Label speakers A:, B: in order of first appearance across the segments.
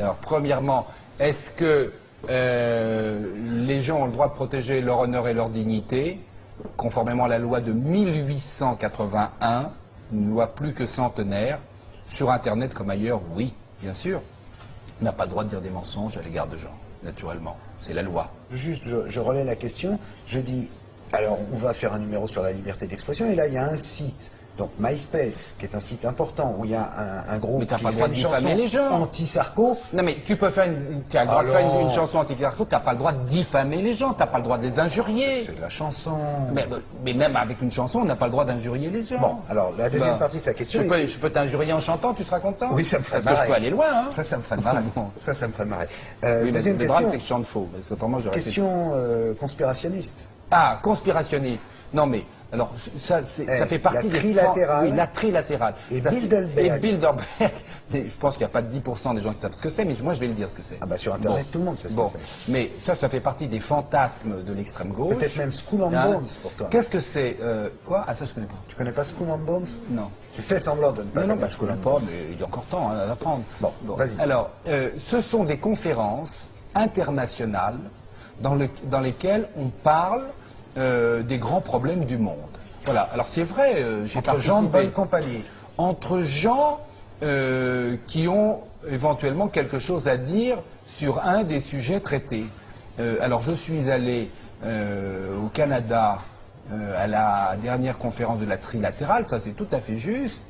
A: Alors, premièrement, est-ce que les gens ont le droit de protéger leur honneur et leur dignité, conformément à la loi de 1881, une loi plus que centenaire, sur Internet comme ailleurs? Oui, bien sûr. On n'a pas le droit de dire des mensonges à l'égard de gens, naturellement. C'est la loi.
B: Juste, je relais la question. Je dis, alors on va faire un numéro sur la liberté d'expression, et là il y a un site, donc MySpace, qui est un site important, où il y a un groupe
A: Mais t'as
B: qui
A: pas le
B: fait
A: droit de
B: une
A: diffamer
B: chanson
A: les gens.
B: anti-Sarko.
A: Non mais tu peux faire tu as le droit de faire une chanson anti-Sarko, tu n'as pas le droit de diffamer les gens, tu n'as pas le droit de les injurier.
B: C'est de la chanson.
A: Mais même avec une chanson, on n'a pas le droit d'injurier les gens.
B: Bon, alors la deuxième partie de sa question...
A: Je peux t'injurier en chantant, tu seras content?
B: Oui, ça me ferait
A: marrer. Parce que je peux aller loin, hein.
B: Ça me ferait marrer. Ça me ferait marrer.
A: Oui,
B: deuxième
A: mais le drame,
B: question.
A: c'est que je chante faux. Parce qu'autrement, j'aurais
B: Question conspirationniste.
A: Ah, conspirationniste. Non mais, alors, ça fait partie
B: la trilatérale.
A: Oui, la trilatérale.
B: Et
A: Ça,
B: Bilderberg.
A: Et Bilderberg. Je pense qu'il n'y a pas de 10% des gens qui savent ce que c'est, mais moi je vais le dire ce que c'est.
B: Ah bah sur Internet, tout le monde sait ce que c'est.
A: Mais ça fait partie des fantasmes de l'extrême gauche.
B: Peut-être même Skull and Bones pour toi.
A: Qu'est-ce que c'est quoi? Ah, ça je connais pas.
B: Tu connais pas Skull and Bones?
A: Non.
B: Tu fais semblant de ne pas
A: Non, je connais pas, mais il y a encore temps à apprendre.
B: Bon, vas-y.
A: Alors, ce sont des conférences internationales dans lesquelles on parle des grands problèmes du monde. Voilà. Alors c'est vrai, j'ai
B: entre gens de bonne compagnie.
A: Entre gens qui ont éventuellement quelque chose à dire sur un des sujets traités. Alors je suis allé au Canada à la dernière conférence de la trilatérale, ça c'est tout à fait juste.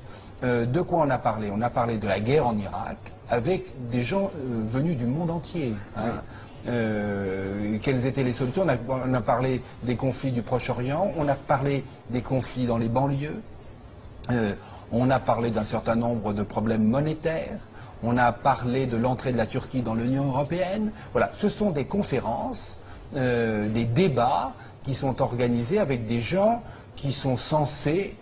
A: De quoi on a parlé? On a parlé de la guerre en Irak avec des gens venus du monde entier. Hein. Quelles étaient les solutions? On a parlé des conflits du Proche-Orient, on a parlé des conflits dans les banlieues, on a parlé d'un certain nombre de problèmes monétaires, on a parlé de l'entrée de la Turquie dans l'Union européenne. Voilà, ce sont des conférences, des débats qui sont organisés avec des gens qui sont censés,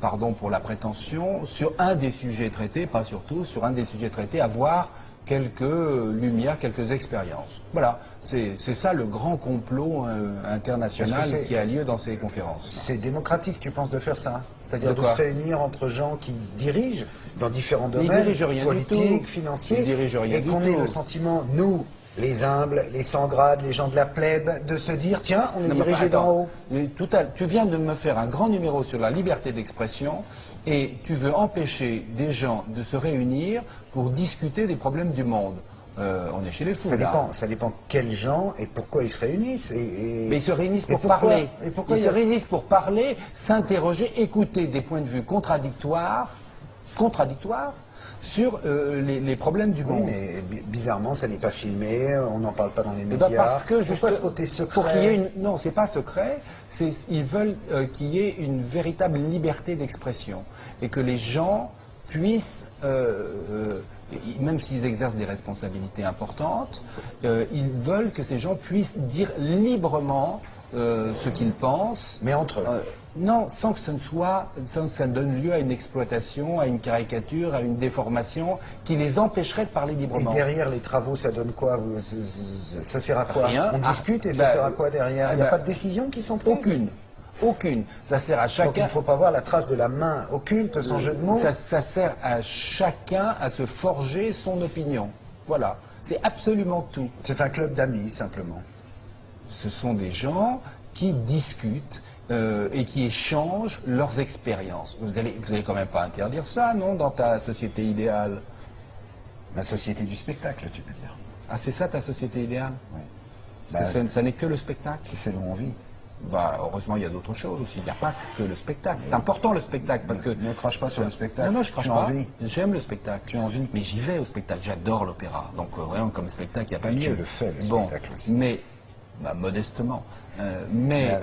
A: pardon pour la prétention, sur un des sujets traités, pas sur tous, sur un des sujets traités, avoir quelques lumières, quelques expériences. Voilà, c'est ça le grand complot international qui a lieu dans ces conférences.
B: C'est démocratique, tu penses, de faire ça? C'est-à-dire de se réunir entre gens qui dirigent dans différents domaines, politiques, financiers, et qu'on ait le sentiment, nous, les humbles, les sans grade, les gens de la plèbe, de se dire, tiens, on est dirigé d'en haut.
A: Tu viens de me faire un grand numéro sur la liberté d'expression et tu veux empêcher des gens de se réunir pour discuter des problèmes du monde. On est chez les fous,
B: ça dépend quels gens et pourquoi ils se réunissent.
A: Mais ils se réunissent pour parler. Ils se réunissent pour parler, s'interroger, écouter des points de vue contradictoires sur les problèmes du monde.
B: Oui, mais bizarrement, ça n'est pas filmé, on n'en parle pas dans les médias.
A: Parce que
B: pourquoi ce côté secret?
A: Pour qu'il y ait une... Non, c'est pas secret. Ils veulent qu'il y ait une véritable liberté d'expression et que les gens puissent, même s'ils exercent des responsabilités importantes, ils veulent que ces gens puissent dire librement ce qu'ils pensent.
B: Mais entre eux.
A: Non, sans que ça ne donne lieu à une exploitation, à une caricature, à une déformation qui les empêcherait de parler librement.
B: Et derrière les travaux, ça donne quoi? Ça sert à quoi?
A: Rien.
B: On discute et ça sert à quoi derrière? Il n'y a pas de décisions qui sont prises?
A: Aucune. Ça sert à chacun.
B: Donc il ne faut pas voir la trace de la main occulte, sans jeu de mots.
A: Ça sert à chacun à se forger son opinion. Voilà. C'est absolument tout.
B: C'est un club d'amis, simplement.
A: Ce sont des gens qui discutent et qui échangent leurs expériences. Vous allez quand même pas interdire ça, non, dans ta société idéale?
B: La société du spectacle, tu peux dire.
A: Ah, c'est ça ta société idéale?
B: Oui.
A: Parce que ça n'est que le spectacle.
B: C'est celle où on vit.
A: Bah, heureusement, il y a d'autres choses aussi. Il n'y a pas que le spectacle. C'est important le spectacle parce que...
B: Ne crache pas sur le spectacle.
A: Non, je crache pas. J'aime le spectacle. Tu as envie. Mais j'y vais au spectacle. J'adore l'opéra. Donc, vraiment, comme spectacle, il n'y a pas mieux.
B: Tu le fais, le spectacle aussi.
A: Mais, modestement. Mais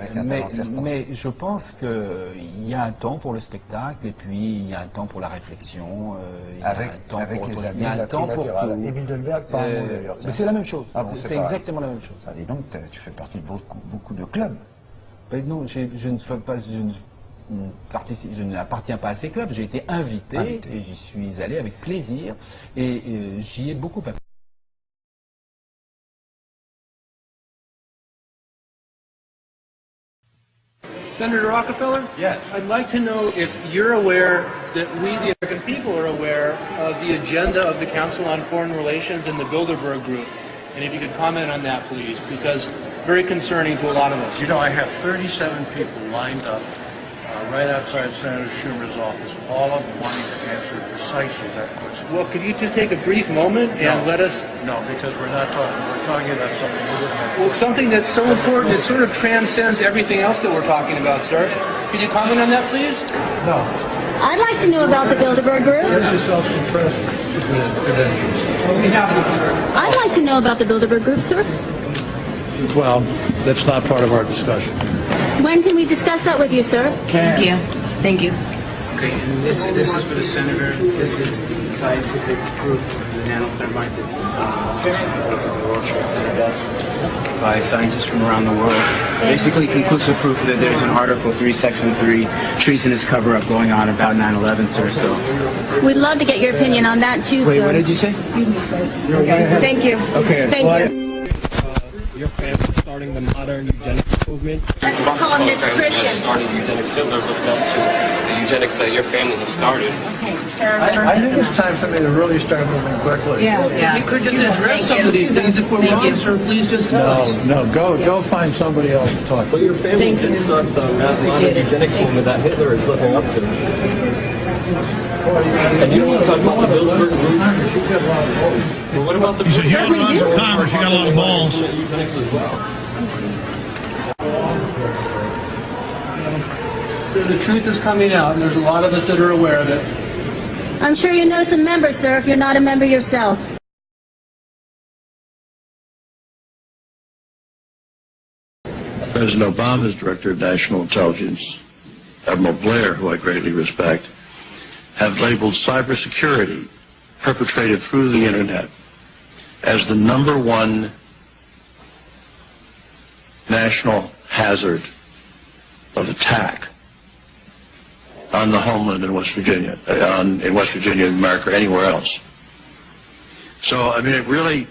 A: je pense qu'il y a un temps pour le spectacle et puis il y a un temps pour la réflexion. Il y a un temps
B: avec
A: pour
B: les amis,
A: il y a un temps pour tout.
B: Et Bilderberg, pas un mot d'ailleurs.
A: Mais c'est la même chose.
B: Ah bon,
A: c'est exactement la même chose.
B: Ça dit donc, tu fais partie de beaucoup de clubs.
A: Ben non, je n'appartiens pas à ces clubs. J'ai été invité et j'y suis allé avec plaisir et j'y ai beaucoup appris.
C: Senator Rockefeller?
D: Yes.
C: I'd like to know if you're aware that we, the American people, are aware of the agenda of the Council on Foreign Relations and the Bilderberg Group. And if you could comment on that, please, because very concerning to a lot of us.
D: You know, I have 37 people lined up right outside Senator Schumer's office, all of them wanting to answer precisely that question.
C: Well, could you just take a brief moment and let us...
D: No, because we're not talking. We're talking about something we didn't have.
C: Well, something that's so important, it sort of transcends everything else that we're talking about, sir. Could you comment on that, please?
D: No.
E: I'd like to know about the Bilderberg Group.
D: Give yourself some credentials.
E: I'd like to know about the Bilderberg Group, sir.
D: Well, that's not part of our discussion.
E: When can we discuss that with you, sir?
D: Thank you.
E: Thank you.
F: Okay, and this is for the senator. This is the scientific proof of the nanothermite that's been found in samples of the World Trade Center dust by scientists from around the world. Basically, conclusive proof that there's an Article 3, Section 3 treasonous cover-up going on about 9/11, sir. So
E: we'd love to get your opinion on that too, sir.
F: Wait, what did you say?
E: Excuse me, please. Thank you.
F: Okay.
E: Thank you.
G: Your family starting the modern eugenics movement.
E: Let's call him Miss Christian.
G: Started eugenics. Hitler looked up to the eugenics that your family has started.
E: Okay, sir.
D: I think it's time for me to really start moving quickly.
E: Yeah.
C: You could just address some of these things. If we're wrong, sir, please just tell us.
D: No, go find somebody else to talk to.
G: But your family did start the modern eugenics movement that Hitler is looking up to. And you don't want to talk about the Bilderberg Group? Well, what about the
H: You said you're running for Congress, you got a lot of balls.
G: eugenics as well?
C: The truth is coming out, and there's a lot of us that are aware of it.
E: I'm sure you know some members, sir, if you're not a member yourself.
I: President Obama's Director of National Intelligence, Admiral Blair, who I greatly respect, have labeled cybersecurity perpetrated through the Internet as the #1 national hazard of attack on the homeland in West Virginia, in West Virginia, America, anywhere else. So, I mean, it really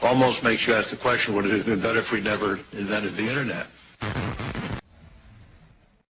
I: almost makes you ask the question, would it have been better if we never invented the Internet?